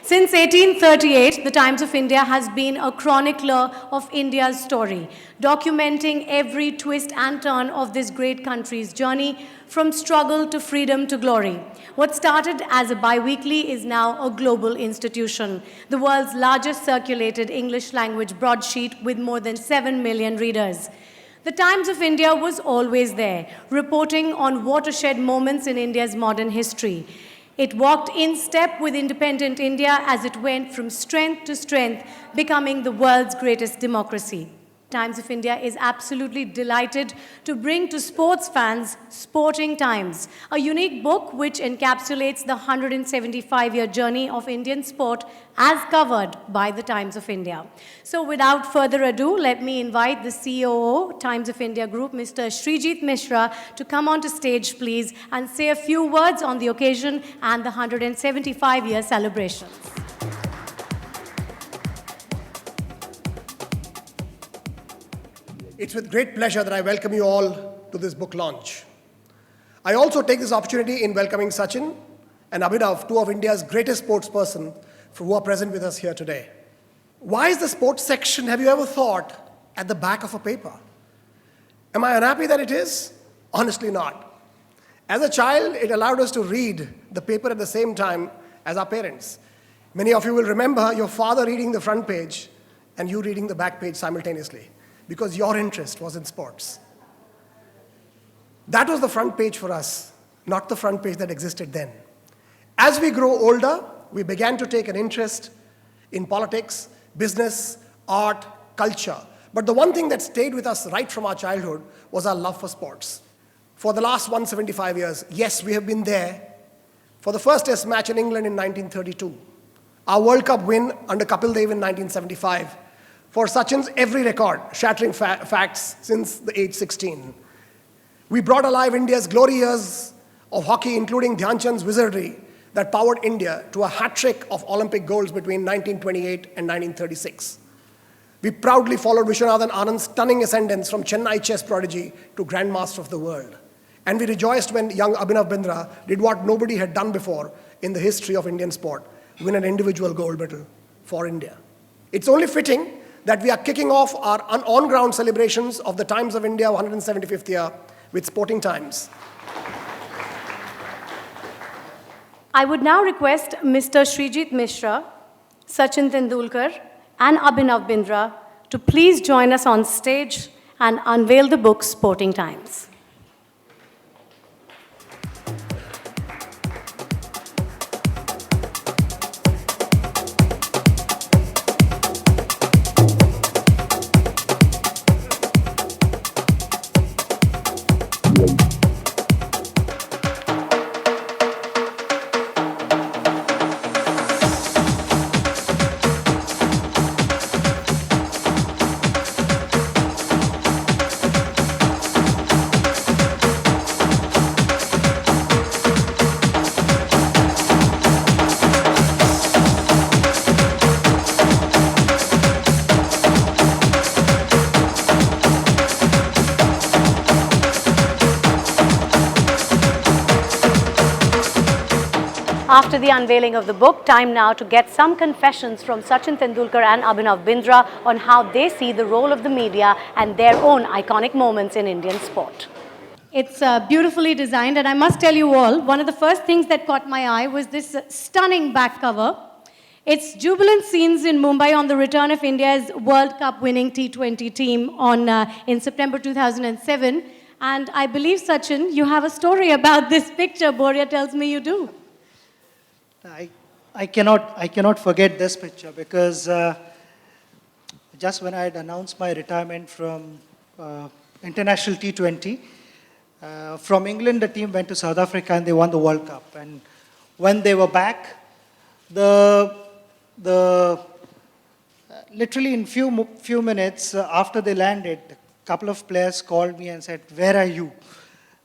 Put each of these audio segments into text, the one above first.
Since 1838, the Times of India has been a chronicler of India's story, documenting every twist and turn of this great country's journey from struggle to freedom to glory. What started as a bi-weekly is now a global institution, the world's largest circulated English language broadsheet with more than 7 million readers. The Times of India was always there, reporting on watershed moments in India's modern history. It walked in step with independent India as it went from strength to strength, becoming the world's greatest democracy. Times of India is absolutely delighted to bring to sports fans Sporting Times, a unique book which encapsulates the 175-year journey of Indian sport as covered by the Times of India. So without further ado, let me invite the COO, Times of India Group, Mr. Srijit Mishra, to come onto stage, please, and say a few words on the occasion and the 175-year celebrations. It's with great pleasure that I welcome you all to this book launch. I also take this opportunity in welcoming Sachin and Abhinav, two of India's greatest sportspersons who are present with us here today. Why is the sports section, have you ever thought, at the back of a paper? Am I unhappy that it is? Honestly not. As a child, it allowed us to read the paper at the same time as our parents. Many of you will remember your father reading the front page and you reading the back page simultaneously, because your interest was in sports. That was the front page for us, not the front page that existed then. As we grow older, we began to take an interest in politics, business, art, culture. But the one thing that stayed with us right from our childhood was our love for sports. For the last 175 years, yes, we have been there for the first Test match in England in 1932, our World Cup win under Kapil Dev in 1975, for Sachin's every record, shattering facts since the age 16. We brought alive India's glory years of hockey, including Dhyan Chand's wizardry that powered India to a hat-trick of Olympic golds between 1928 and 1936. We proudly followed Vishwanathan Anand's stunning ascendance from Chennai chess prodigy to Grandmaster of the world. And we rejoiced when young Abhinav Bindra did what nobody had done before in the history of Indian sport, win an individual gold medal for India. It's only fitting that we are kicking off our on-ground celebrations of the Times of India 175th year with Sporting Times. I would now request Mr. Srijit Mishra, Sachin Tendulkar, and Abhinav Bindra to please join us on stage and unveil the book Sporting Times. After the unveiling of the book, time now to get some confessions from Sachin Tendulkar and Abhinav Bindra on how they see the role of the media and their own iconic moments in Indian sport. It's beautifully designed, and I must tell you all, one of the first things that caught my eye was this stunning back cover. It's jubilant scenes in Mumbai on the return of India's World Cup winning T20 team in September 2007. And I believe, Sachin, you have a story about this picture. Boria tells me you do. I cannot forget this picture because just when I had announced my retirement from International T20, from England the team went to South Africa and they won the World Cup. And when they were back, literally in few minutes after they landed, a couple of players called me and said, "Where are you?"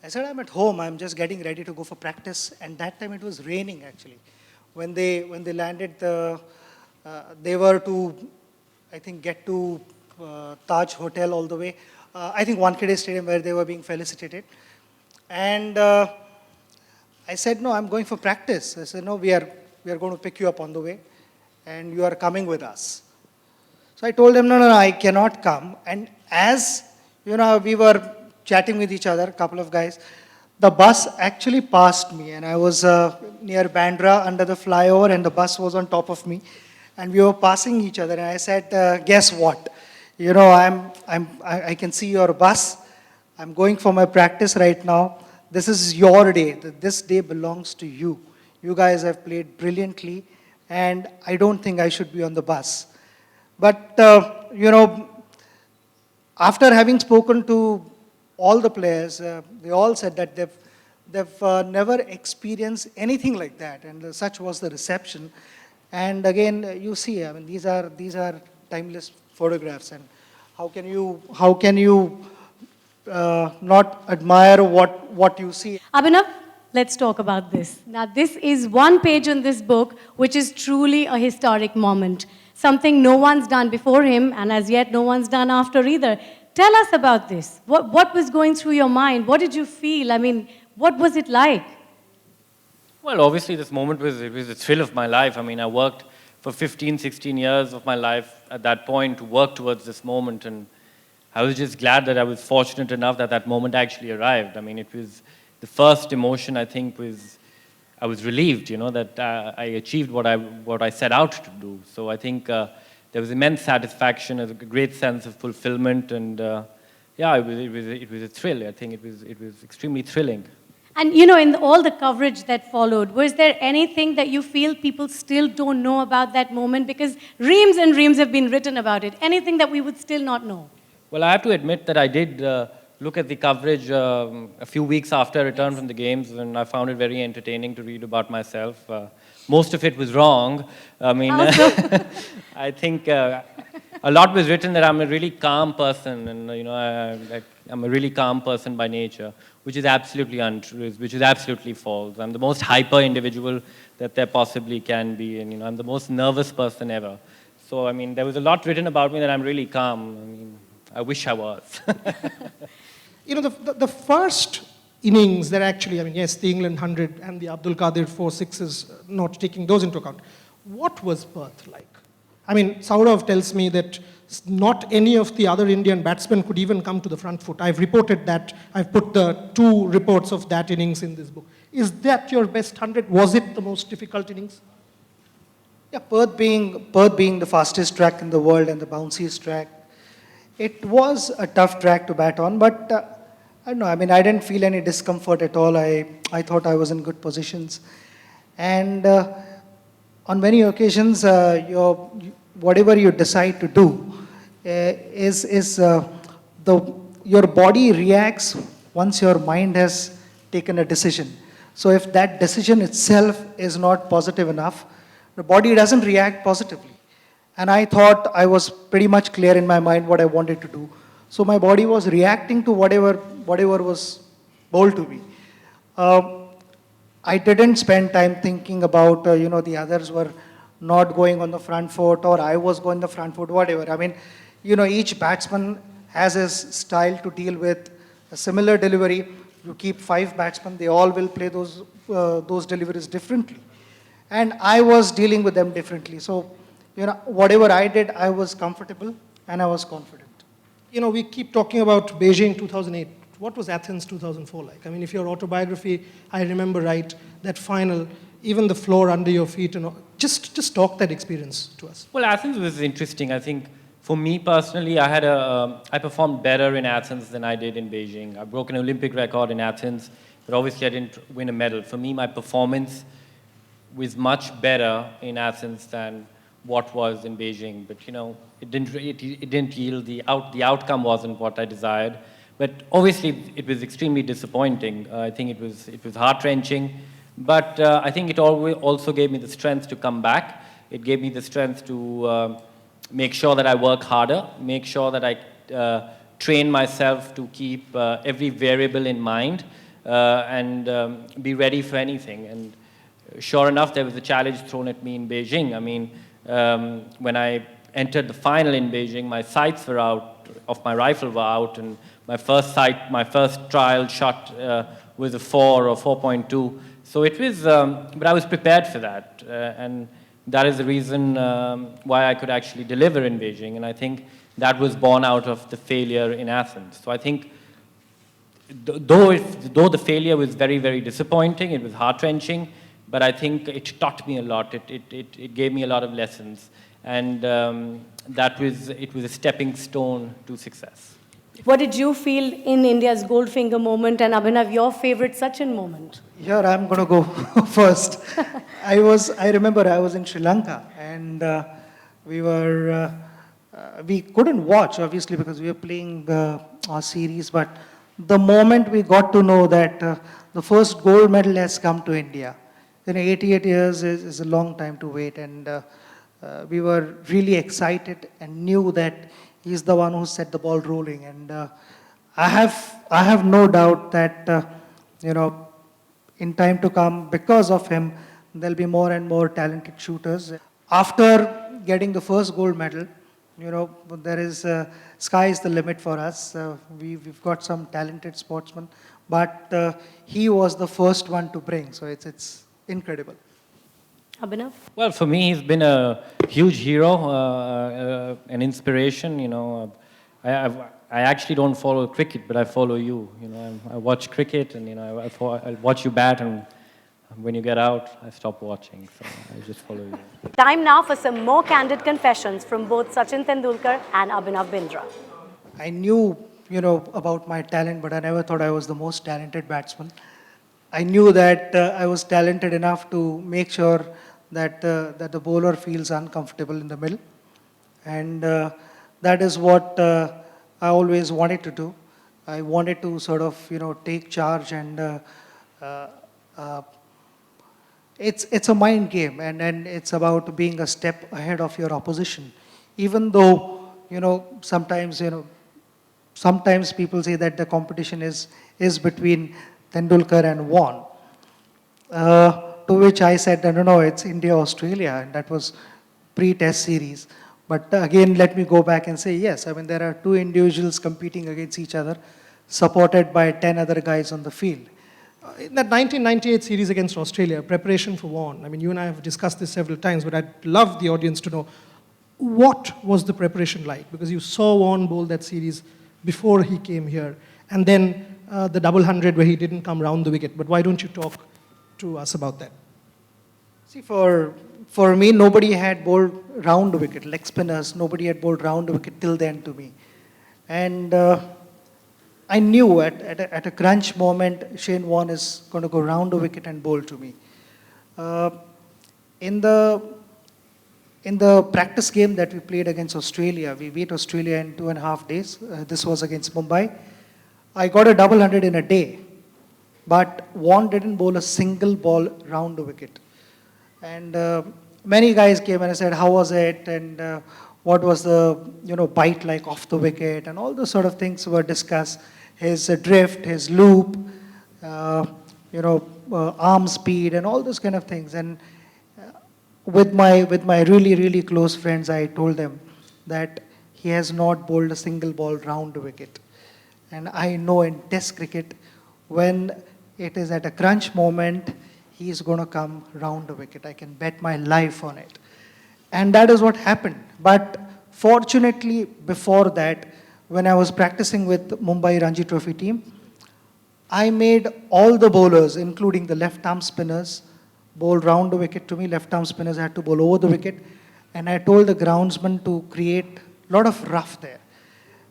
I said, "I'm at home. I'm just getting ready to go for practice." And that time it was raining actually. When they landed, they were to, I think, get to Taj Hotel all the way. I think Wankhede Stadium where they were being felicitated. And I said, "No, I'm going for practice." I said, "No, we are going to pick you up on the way." and you are coming with us. So I told him, no, no, no, I cannot come. And as, we were chatting with each other, a couple of guys, the bus actually passed me, and I was near Bandra under the flyover, and the bus was on top of me, and we were passing each other, and I said, guess what? I can see your bus. I'm going for my practice right now. This is your day. This day belongs to you. You guys have played brilliantly, and I don't think I should be on the bus. But, after having spoken to all the players, they all said that they've never experienced anything like that, and such was the reception. And again, you see, I mean, these are timeless photographs, and how can you not admire what you see? Abhinav, let's talk about this. Now, this is one page in this book which is truly a historic moment. Something no one's done before him, and as yet no one's done after either. Tell us about this. What was going through your mind? What did you feel? I mean, what was it like? Well, obviously this moment was the thrill of my life. I mean, I worked for 15, 16 years of my life at that point to work towards this moment, and I was just glad that I was fortunate enough that that moment actually arrived. I mean, it was the first emotion, I think, was I was relieved, that I achieved what I set out to do. So I think there was immense satisfaction, a great sense of fulfillment, and it was a thrill. I think it was extremely thrilling. And in all the coverage that followed, was there anything that you feel people still don't know about that moment? Because reams and reams have been written about it. Anything that we would still not know? Well, I have to admit that I did look at the coverage a few weeks after I returned from the games, and I found it very entertaining to read about myself. Most of it was wrong. I mean, I think a lot was written that I'm a really calm person, and I'm a really calm person by nature, which is absolutely untrue, which is absolutely false. I'm the most hyper individual that there possibly can be, and I'm the most nervous person ever. So I mean, there was a lot written about me that I'm really calm. I mean, I wish I was. The first innings that actually, yes, the England 100 and the Abdul Qadir 4 sixes, not taking those into account. What was Perth like? Saurav tells me that not any of the other Indian batsmen could even come to the front foot. I've reported that. I've put the 2 reports of that innings in this book. Is that your best 100? Was it the most difficult innings? Yeah, Perth being the fastest track in the world and the bounciest track, it was a tough track to bat on, but I don't know, I didn't feel any discomfort at all. I thought I was in good positions. And on many occasions, whatever you decide to do your body reacts once your mind has taken a decision. So if that decision itself is not positive enough, the body doesn't react positively. And I thought I was pretty much clear in my mind what I wanted to do. So my body was reacting to whatever was bold to me. I didn't spend time thinking about, the others were not going on the front foot, or I was going the front foot, whatever. Each batsman has his style to deal with a similar delivery. You keep 5 batsmen, they all will play those deliveries differently. And I was dealing with them differently. So, whatever I did, I was comfortable and I was confident. We keep talking about Beijing 2008. What was Athens 2004 like? If your autobiography, I remember right, that final, even the floor under your feet, just talk that experience to us. Well, Athens was interesting. I think for me personally, I performed better in Athens than I did in Beijing. I broke an Olympic record in Athens, but obviously I didn't win a medal. For me, my performance was much better in Athens than what was in Beijing. But it didn't yield the outcome wasn't what I desired. But obviously, it was extremely disappointing. I think it was heart-wrenching. But I think it also gave me the strength to come back. It gave me the strength to make sure that I work harder, make sure that I train myself to keep every variable in mind and be ready for anything. And sure enough, there was a challenge thrown at me in Beijing. When I entered the final in Beijing, my sights were out, of my rifle were out, and my first trial shot was a 4 or 4.2. So it was, but I was prepared for that. And that is the reason why I could actually deliver in Beijing. And I think that was born out of the failure in Athens. So I think though the failure was very, very disappointing, it was heart-wrenching, but I think it taught me a lot. It gave me a lot of lessons. And it was a stepping stone to success. What did you feel in India's Goldfinger moment, and Abhinav, your favorite Sachin moment? Here I'm going to go first. I remember I was in Sri Lanka and we couldn't watch obviously because we were playing our series, but the moment we got to know that the first gold medal has come to India, 88 years is a long time to wait, and we were really excited and knew that he's the one who set the ball rolling. And I have no doubt that in time to come, because of him, there'll be more and more talented shooters. After getting the first gold medal, there is sky is the limit for us. We've got some talented sportsmen, but he was the first one to bring. So it's incredible. Abhinav? Well, for me, he's been a huge hero, an inspiration. I actually don't follow cricket, but I follow you. I watch cricket, and I watch you bat, and when you get out, I stop watching. So I just follow you. Time now for some more candid confessions from both Sachin Tendulkar and Abhinav Bindra. I knew, about my talent, but I never thought I was the most talented batsman. I knew that I was talented enough to make sure that the bowler feels uncomfortable in the middle. And that is what I always wanted to do. I wanted to sort of, take charge, and it's a mind game, and it's about being a step ahead of your opposition. Even though, sometimes people say that the competition is between Tendulkar and Vaughan. To which I said, no, it's India-Australia, and that was pre-test series. But again, let me go back and say, yes, there are two individuals competing against each other, supported by 10 other guys on the field. In that 1998 series against Australia, preparation for Vaughan, you and I have discussed this several times, but I'd love the audience to know, what was the preparation like? Because you saw Vaughan bowl that series before he came here, and then the double hundred where he didn't come round the wicket. But why don't you talk to us about that? See, for me, nobody had bowled round wicket, leg spinners, nobody had bowled round wicket till then to me. And I knew at a crunch moment, Shane Warne is going to go round the wicket and bowl to me. In the practice game that we played against Australia, we beat Australia in 2.5 days. This was against Mumbai. I got a double hundred in a day, but Warne didn't bowl a single ball round the wicket. And many guys came and I said, how was it? And what was the bite like off the wicket? And all those sort of things were discussed. His drift, his loop, arm speed, and all those kind of things. And with my really, really close friends, I told them that he has not bowled a single ball round the wicket. And I know in Test cricket, when it is at a crunch moment, he is going to come round the wicket. I can bet my life on it. And that is what happened. But fortunately, before that, when I was practicing with Mumbai Ranji Trophy team, I made all the bowlers, including the left-arm spinners, bowl round the wicket to me. Left-arm spinners had to bowl over the wicket. And I told the groundsman to create a lot of rough there,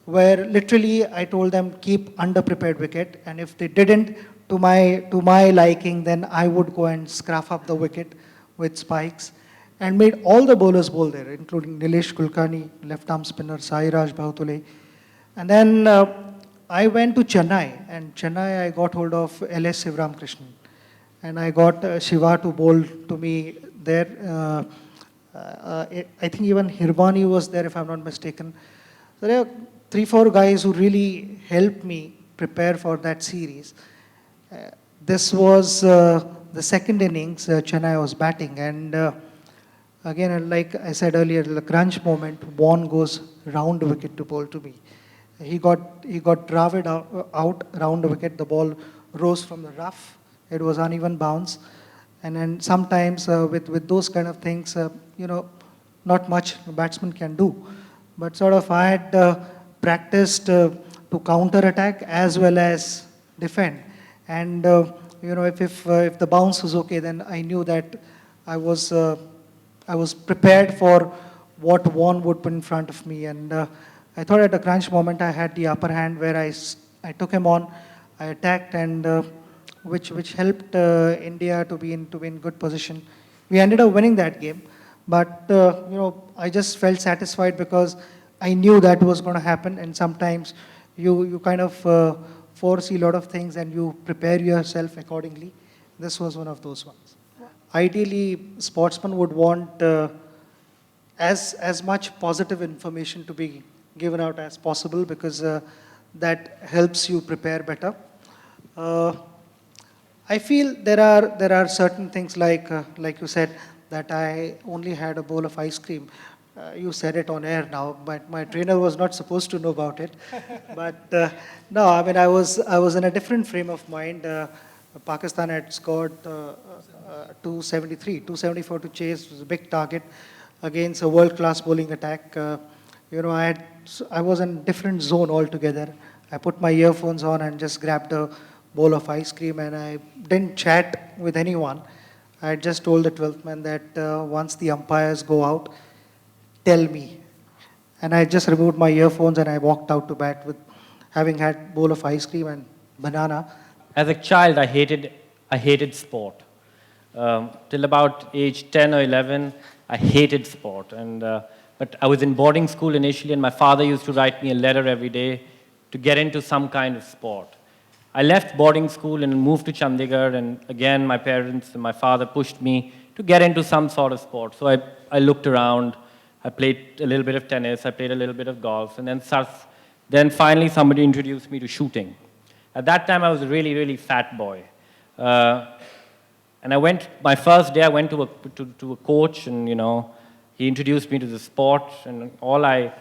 where literally I told them, keep under-prepared wicket. And if they didn't, to my liking, then I would go and scruff up the wicket with spikes, and made all the bowlers bowl there, including Nilesh Kulkarni, left-arm spinner, Sairaj Bhautule. And then I went to Chennai, and Chennai I got hold of L.S. Sivaramkrishnan, and I got Shiva to bowl to me there. I think even Hirbani was there, if I'm not mistaken. So there are 3-4 guys who really helped me prepare for that series. This was the second innings, Chennai was batting, and again, like I said earlier, the crunch moment, Vaughan goes round the wicket to bowl to me. He got Dravid out round the wicket. The ball rose from the rough. It was uneven bounce. And then sometimes with those kind of things, not much a batsman can do. But sort of I had practiced to counter attack as well as defend. And if the bounce was okay, then I knew that I was prepared for what Vaughan would put in front of me. And I thought at the crunch moment I had the upper hand where I took him on, I attacked, and which helped India to be in good position. We ended up winning that game, but I just felt satisfied because I knew that was going to happen. And sometimes you kind of foresee a lot of things and you prepare yourself accordingly. This was one of those ones. Ideally, sportsmen would want as much positive information to be given out as possible, because that helps you prepare better. I feel there are certain things like you said, that I only had a bowl of ice cream. You said it on air now, but my trainer was not supposed to know about it. But no, I mean, I was in a different frame of mind. Pakistan had scored 274 to chase, was a big target against a world-class bowling attack. I was in a different zone altogether. I put my earphones on and just grabbed a bowl of ice cream, and I didn't chat with anyone. I just told the 12th man that once the umpires go out, tell me. And I just removed my earphones and I walked out to bat with having had bowl of ice cream and banana. As a child, I hated sport. Till about age 10 or 11, I hated sport. But I was in boarding school initially, and my father used to write me a letter every day to get into some kind of sport. I left boarding school and moved to Chandigarh, and again, my parents and my father pushed me to get into some sort of sport. So I looked around, I played a little bit of tennis, I played a little bit of golf, and then finally somebody introduced me to shooting. At that time, I was a really, really fat boy. And my first day, I went to a coach, and he introduced me to the sport, and I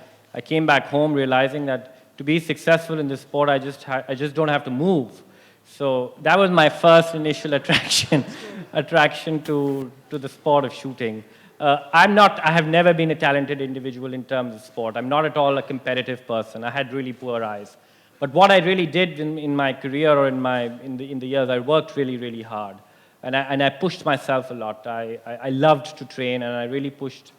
came back home realizing that to be successful in this sport, I just don't have to move. So that was my first initial attraction to the sport of shooting. I have never been a talented individual in terms of sport. I'm not at all a competitive person. I had really poor eyes. But what I really did in my career or in the years, I worked really, really hard. And I pushed myself a lot. I loved to train, and I really pushed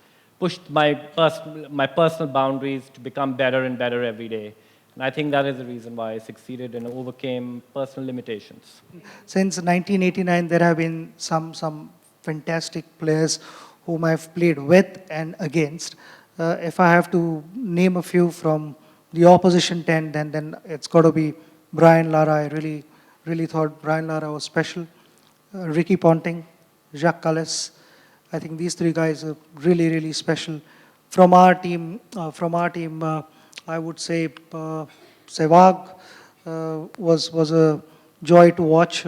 my personal boundaries to become better and better every day. And I think that is the reason why I succeeded and overcame personal limitations. Since 1989, there have been some fantastic players whom I've played with and against. If I have to name a few from the opposition 10, then it's got to be Brian Lara. I really thought Brian Lara was special. Ricky Ponting, Jacques Kallis. I think these three guys are really, really special. From our team, I would say Sehwag was a joy to watch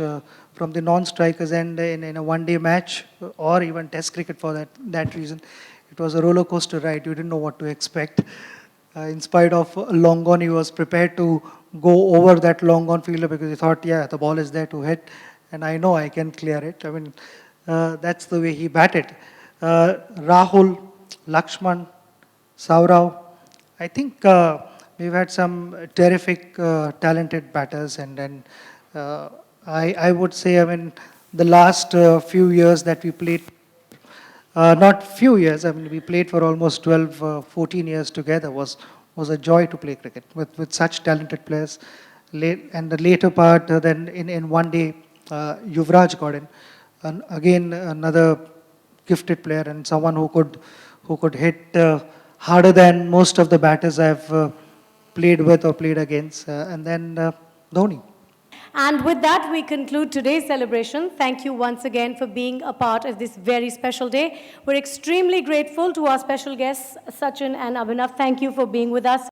from the non-strikers end in a one-day match or even test cricket for that reason. It was a roller coaster ride. You didn't know what to expect. In spite of a long on, he was prepared to go over that long on fielder because he thought, yeah, the ball is there to hit and I know I can clear it. I mean, that's the way he batted. Rahul, Lakshman, Saurav, I think we've had some terrific, talented batters, and then I would say, I mean, the last few years that we played, not few years, I mean, we played for almost 12, 14 years together, was a joy to play cricket with such talented players. And the later part, then in one day, Yuvraj got in, and again another gifted player and someone who could hit harder than most of the batters I've played with or played against, and then Dhoni. And with that, we conclude today's celebration. Thank you once again for being a part of this very special day. We're extremely grateful to our special guests, Sachin and Abhinav. Thank you for being with us.